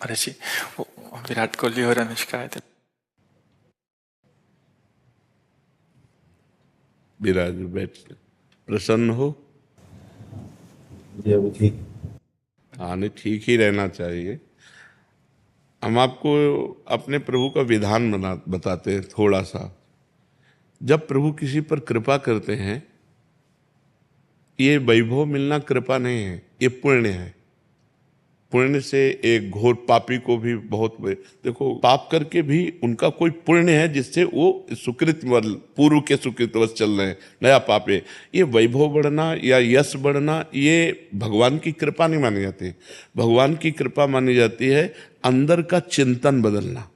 महर्षि, वो विराट कोहली और अनुष्का आए थे। विराज बैठ प्रसन्न हो। जी अभी ठीक। हाँ, नहीं, ठीक ही रहना चाहिए। हम आपको अपने प्रभु का विधान बताते हैं थोड़ा सा। जब प्रभु किसी पर कृपा करते हैं, ये वैभव मिलना कृपा नहीं है, ये पुण्य है। पुण्य से एक घोर पापी को भी देखो, पाप करके भी उनका कोई पुण्य है जिससे वो सुकृत पूर्व के सुकृतवश चल रहे हैं, नया पाप है। ये वैभव बढ़ना या यश बढ़ना, ये भगवान की कृपा नहीं मानी जाती। भगवान की कृपा मानी जाती है अंदर का चिंतन बदलना,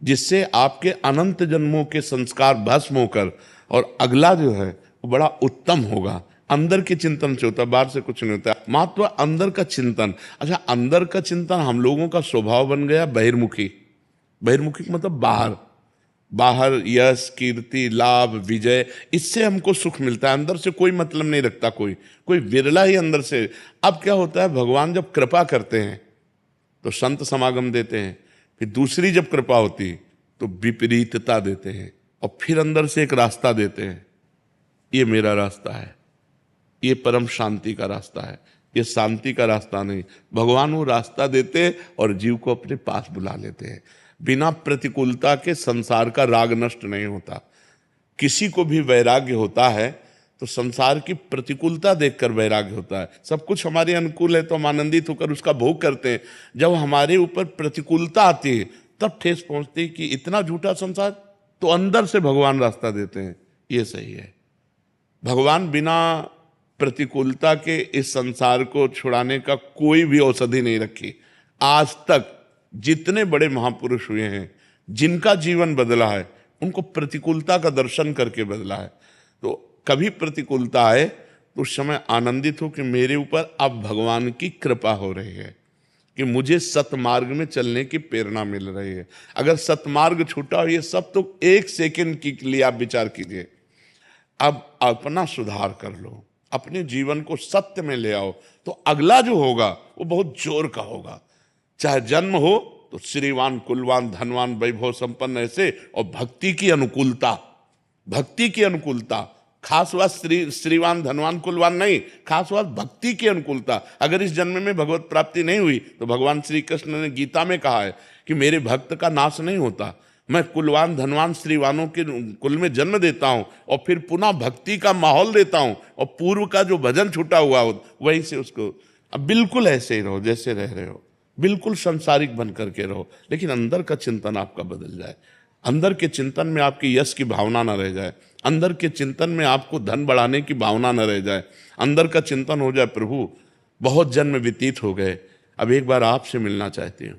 जिससे आपके अनंत जन्मों के संस्कार भस्म होकर और अगला जो है वो बड़ा उत्तम होगा। अंदर के चिंतन से होता है, बाहर से कुछ नहीं होता। मात्र अंदर का चिंतन। अच्छा, अंदर का चिंतन हम लोगों का स्वभाव बन गया बहिर्मुखी। बहिर्मुखी मतलब बाहर, बाहर यश कीर्ति लाभ विजय, इससे हमको सुख मिलता है। अंदर से कोई मतलब नहीं रखता कोई, कोई विरला ही अंदर से। अब क्या होता है, भगवान जब कृपा करते हैं तो संत समागम देते हैं, फिर दूसरी जब कृपा होती तो विपरीतता देते हैं, और फिर अंदर से एक रास्ता देते हैं। ये मेरा रास्ता है, ये परम शांति का रास्ता है, ये शांति का रास्ता नहीं। भगवान वो रास्ता देते हैं और जीव को अपने पास बुला लेते हैं। बिना प्रतिकूलता के संसार का राग नष्ट नहीं होता। किसी को भी वैराग्य होता है तो संसार की प्रतिकूलता देखकर वैराग्य होता है। सब कुछ हमारे अनुकूल है तो हम आनंदित होकर उसका भोग करते हैं। जब हमारे ऊपर प्रतिकूलता आती है तब ठेस पहुंचती है कि इतना झूठा संसार, तो अंदर से भगवान रास्ता देते हैं। ये सही है। भगवान बिना प्रतिकूलता के इस संसार को छुड़ाने का कोई भी औषधि नहीं रखी। आज तक जितने बड़े महापुरुष हुए हैं, जिनका जीवन बदला है, उनको प्रतिकूलता का दर्शन करके बदला है। तो कभी प्रतिकूलता आए तो उस समय आनंदित हो कि मेरे ऊपर अब भगवान की कृपा हो रही है, कि मुझे सतमार्ग में चलने की प्रेरणा मिल रही है। अगर सतमार्ग छूटा हो, ये सब तो एक सेकंड के लिए आप विचार कीजिए। अब अपना सुधार कर लो, अपने जीवन को सत्य में ले आओ, तो अगला जो होगा वो बहुत जोर का होगा। चाहे जन्म हो तो श्रीवान कुलवान धनवान वैभव संपन्न ऐसे, और भक्ति की अनुकूलता, भक्ति की अनुकूलता। खास बात श्रीवान धनवान कुलवान नहीं, खास बात भक्ति की अनुकूलता। अगर इस जन्म में भगवत प्राप्ति नहीं हुई तो भगवान श्री कृष्ण ने गीता में कहा है कि मेरे भक्त का नाश नहीं होता। मैं कुलवान धनवान श्रीवानों के कुल में जन्म देता हूं और फिर पुनः भक्ति का माहौल देता हूं, और पूर्व का जो भजन छूटा हुआ हो वहीं से उसको। अब बिल्कुल ऐसे ही रहो जैसे रह रहे हो, बिल्कुल संसारिक बन करके रहो, लेकिन अंदर का चिंतन आपका बदल जाए। अंदर के चिंतन में आपकी यश की भावना न रह जाए, अंदर के चिंतन में आपको धन बढ़ाने की भावना न रह जाए। अंदर का चिंतन हो जाए, प्रभु बहुत जन्म व्यतीत हो गए, अब एक बार आपसे मिलना चाहती हूँ,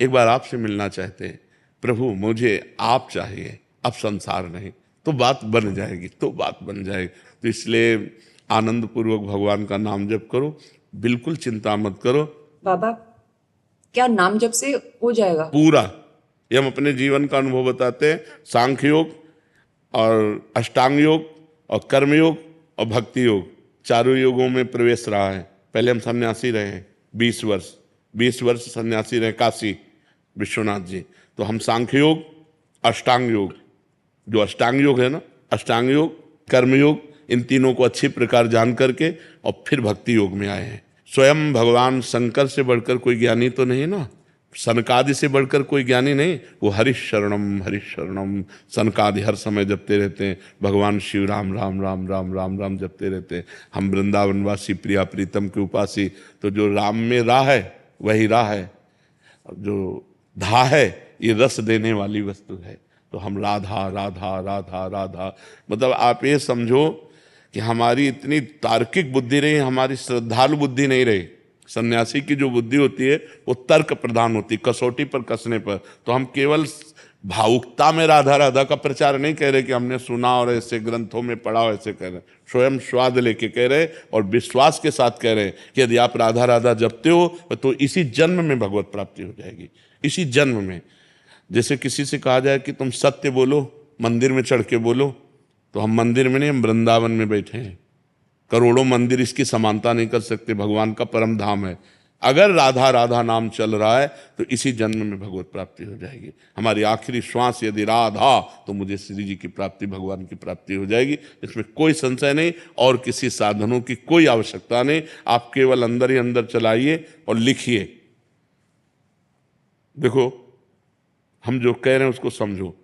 एक बार आपसे मिलना चाहते हैं प्रभु, मुझे आप चाहिए, अब संसार नहीं। तो बात बन जाएगी, तो बात बन जाएगी। तो इसलिए आनंद पूर्वक भगवान का नाम जप करो, बिल्कुल चिंता मत करो। बाबा, क्या नाम जप से हो जाएगा? पूरा, ये हम अपने जीवन का अनुभव बताते हैं। सांख्य योग और अष्टांग योग और कर्म योग और भक्ति योग, चारों योगों में प्रवेश रहा है। पहले हम सन्यासी रहे हैं 20 वर्ष सन्यासी रहे काशी विश्वनाथ जी। तो हम सांख्य योग, अष्टांग योग, जो अष्टांग योग है ना, अष्टांग योग कर्म योग, इन तीनों को अच्छी प्रकार जान करके और फिर भक्ति योग में आए हैं। स्वयं भगवान शंकर से बढ़कर कोई ज्ञानी तो नहीं ना, सनकादि से बढ़कर कोई ज्ञानी नहीं। वो हरिशरणम सनकादि हर समय जपते रहते हैं। भगवान शिव राम राम राम राम राम राम जपते रहते हैं। हम वृंदावनवासी प्रिया प्रीतम के उपासी, तो जो राम में राह है वही राह है, जो धा है ये रस देने वाली वस्तु है। तो हम राधा राधा राधा राधा, मतलब आप ये समझो कि हमारी इतनी तार्किक बुद्धि रही, हमारी श्रद्धालु बुद्धि नहीं रही। सन्यासी की जो बुद्धि होती है वो तर्क प्रधान होती, कसौटी पर कसने पर। तो हम केवल भावुकता में राधा राधा का प्रचार नहीं कह रहे कि हमने सुना और ऐसे ग्रंथों में पढ़ा हो, ऐसे कह रहे, स्वयं स्वाद लेके कह रहे और विश्वास के साथ कह रहे कि यदि आप राधा राधा जपते हो तो इसी जन्म में भगवत प्राप्ति हो जाएगी, इसी जन्म में। जैसे किसी से कहा जाए कि तुम सत्य बोलो, मंदिर में चढ़ के बोलो, तो हम मंदिर में नहीं, हम वृंदावन में बैठे हैं। करोड़ों मंदिर इसकी समानता नहीं कर सकते, भगवान का परम धाम है। अगर राधा राधा नाम चल रहा है तो इसी जन्म में भगवत प्राप्ति हो जाएगी। हमारी आखिरी श्वास यदि राधा, तो मुझे श्री जी की प्राप्ति, भगवान की प्राप्ति हो जाएगी, इसमें कोई संशय नहीं। और किसी साधनों की कोई आवश्यकता नहीं। आप केवल अंदर ही अंदर चलाइए और लिखिए। देखो, हम जो कह रहे हैं उसको समझो।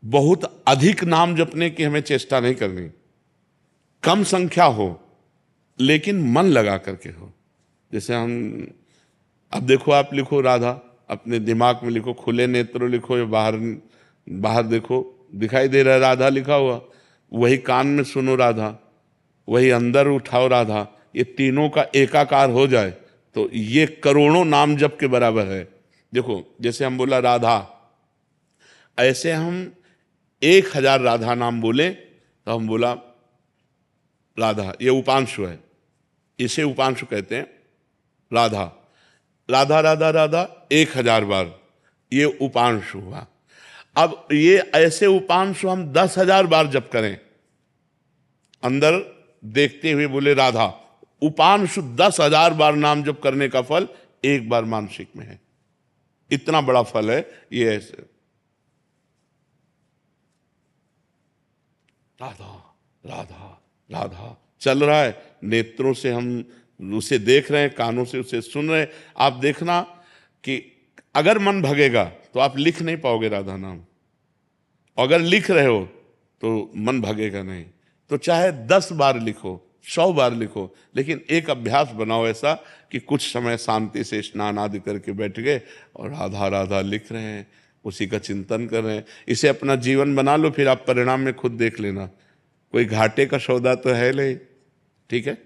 बहुत अधिक नाम जपने की हमें चेष्टा नहीं करनी, कम संख्या हो लेकिन मन लगा करके हो। जैसे हम, अब देखो, आप लिखो राधा, अपने दिमाग में लिखो, खुले नेत्र लिखो या बाहर बाहर देखो, दिखाई दे रहा है राधा लिखा हुआ, वही कान में सुनो राधा, वही अंदर उठाओ राधा, ये तीनों का एकाकार हो जाए तो ये करोड़ों नाम जप के बराबर है। देखो, जैसे हम बोला राधा, ऐसे हम 1000 राधा नाम बोले तो हम बोला राधा, ये उपांशु है, इसे उपांशु कहते हैं। राधा राधा राधा राधा 1000 बार, ये उपांशु हुआ। अब ये ऐसे उपांशु हम 10,000 बार जप करें, अंदर देखते हुए बोले राधा, उपांशु 10,000 बार नाम जप करने का फल एक बार मानसिक में है। इतना बड़ा फल है ये। ऐसे राधा राधा राधा चल रहा है, नेत्रों से हम उसे देख रहे हैं, कानों से उसे सुन रहे हैं। आप देखना कि अगर मन भगेगा तो आप लिख नहीं पाओगे राधा नाम, अगर लिख रहे हो तो मन भगेगा नहीं। तो चाहे 10 बार लिखो, 100 बार लिखो, लेकिन एक अभ्यास बनाओ ऐसा कि कुछ समय शांति से स्नान आदि करके बैठ गए और राधा राधा लिख रहे हैं, उसी का चिंतन कर रहे हैं। इसे अपना जीवन बना लो, फिर आप परिणाम में खुद देख लेना। कोई घाटे का सौदा तो है नहीं, ठीक है।